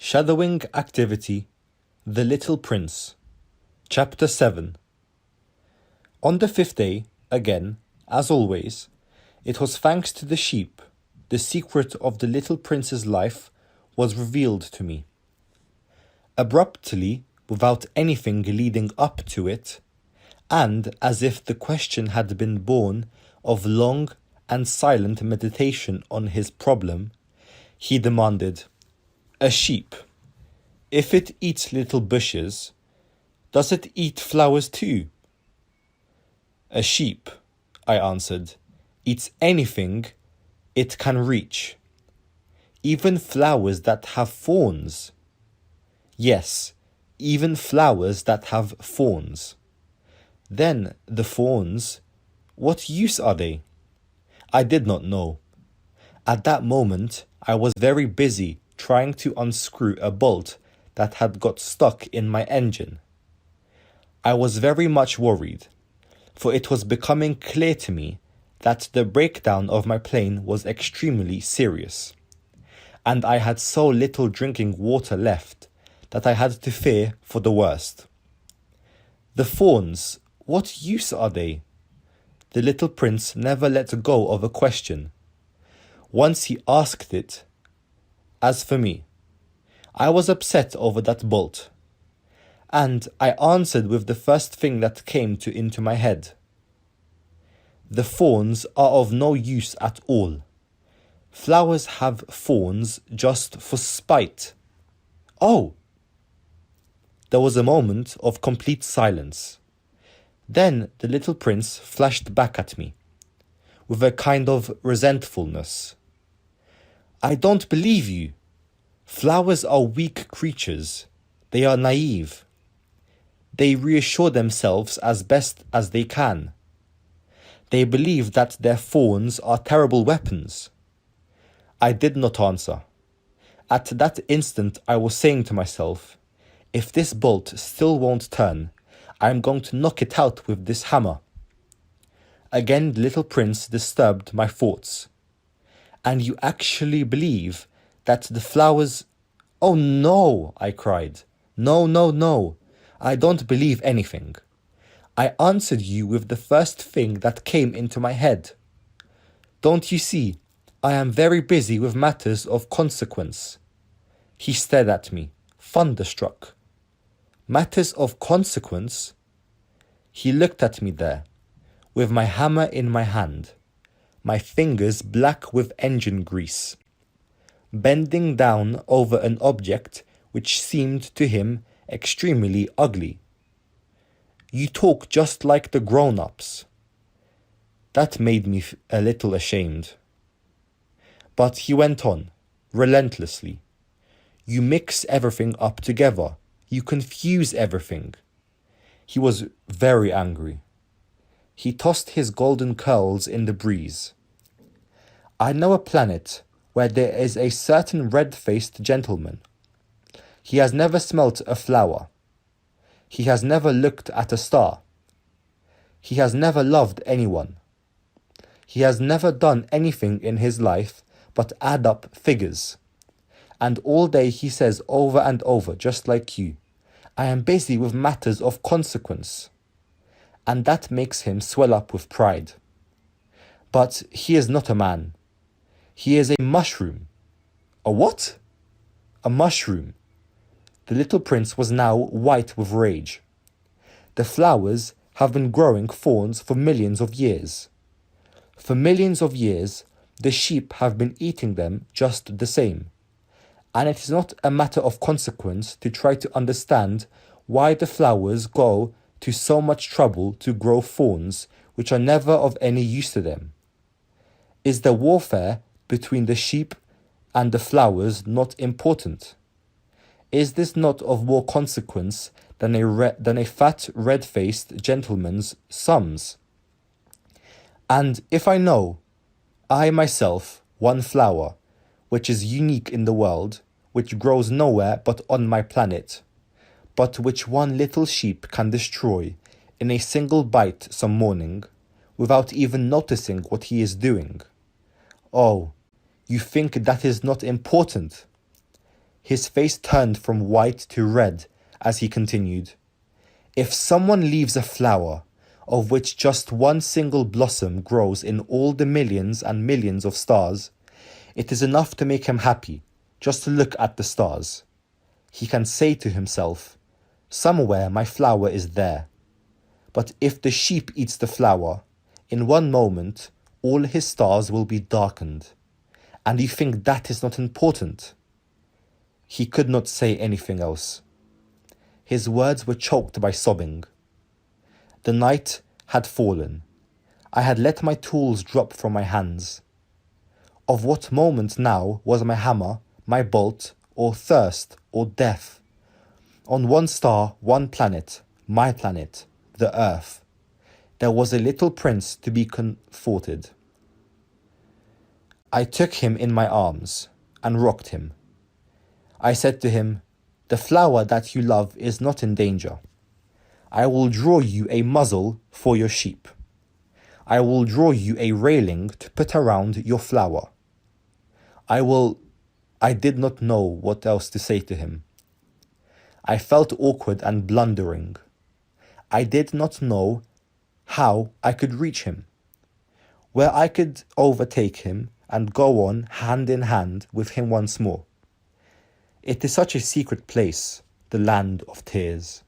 Shadowing Activity, The Little Prince, Chapter 7. On the 5th day, again, as always, it was thanks to the sheep, the secret of the little prince's life was revealed to me. Abruptly, without anything leading up to it, and as if the question had been born of long and silent meditation on his problem, he demanded, "A sheep, if it eats little bushes, does it eat flowers too?" "A sheep," I answered, "eats anything it can reach, even flowers that have thorns." "Yes, even flowers that have thorns." "Then the thorns, what use are they?" I did not know. At that moment, I was very busy trying to unscrew a bolt that had got stuck in my engine. I was very much worried, for it was becoming clear to me that the breakdown of my plane was extremely serious, and I had so little drinking water left that I had to fear for the worst. "The thorns, what use are they?" The little prince never let go of a question. Once he asked it. As for me, I was upset over that bolt, and I answered with the first thing that came into my head. The thorns are of no use at all. Flowers have thorns just for spite. Oh! There was a moment of complete silence. Then the little prince flashed back at me, with a kind of resentfulness. "I don't believe you. Flowers are weak creatures. They are naive. They reassure themselves as best as they can. They believe that their thorns are terrible weapons." I did not answer. At that instant I was saying to myself, if this bolt still won't turn, I am going to knock it out with this hammer. Again the little prince disturbed my thoughts. "And you actually believe that the flowers—" "Oh no," I cried. No, I don't believe anything. I answered you with the first thing that came into my head. Don't you see, I am very busy with matters of consequence." He stared at me, thunderstruck. "Matters of consequence?" He looked at me there, with my hammer in my hand, my fingers black with engine grease, bending down over an object which seemed to him extremely ugly. "You talk just like the grown-ups." That made me a little ashamed. But he went on, relentlessly. "You mix everything up together. You confuse everything." He was very angry. He tossed his golden curls in the breeze. "I know a planet where there is a certain red-faced gentleman. He has never smelt a flower. He has never looked at a star. He has never loved anyone. He has never done anything in his life but add up figures. And all day he says over and over, just like you, 'I am busy with matters of consequence.' And that makes him swell up with pride. But he is not a man. He is a mushroom." "A what?" "A mushroom." The little prince was now white with rage. "The flowers have been growing thorns for millions of years. For millions of years, the sheep have been eating them just the same. And it is not a matter of consequence to try to understand why the flowers go to so much trouble to grow thorns which are never of any use to them. Is the warfare between the sheep and the flowers not important? Is this not of more consequence than a fat red-faced gentleman's sums? And if I know, I myself, one flower, which is unique in the world, which grows nowhere but on my planet, but which one little sheep can destroy in a single bite some morning, without even noticing what he is doing. Oh, you think that is not important? His face turned from white to red as he continued. If someone leaves a flower, of which just one single blossom grows in all the millions and millions of stars, it is enough to make him happy, just to look at the stars. He can say to himself, somewhere my flower is there. But if the sheep eats the flower, in one moment all his stars will be darkened. And you think that is not important? He could not say anything else. His words were choked by sobbing. The night had fallen. I had let my tools drop from my hands. Of what moment now was my hammer, my bolt, or thirst, or death? On one star, one planet, my planet, the earth, there was a little prince to be comforted. I took him in my arms and rocked him. I said to him, the flower that you love is not in danger. I will draw you a muzzle for your sheep. I will draw you a railing to put around your flower. I did not know what else to say to him. I felt awkward and blundering. I did not know how I could reach him, where I could overtake him and go on hand in hand with him once more. It is such a secret place, the land of tears.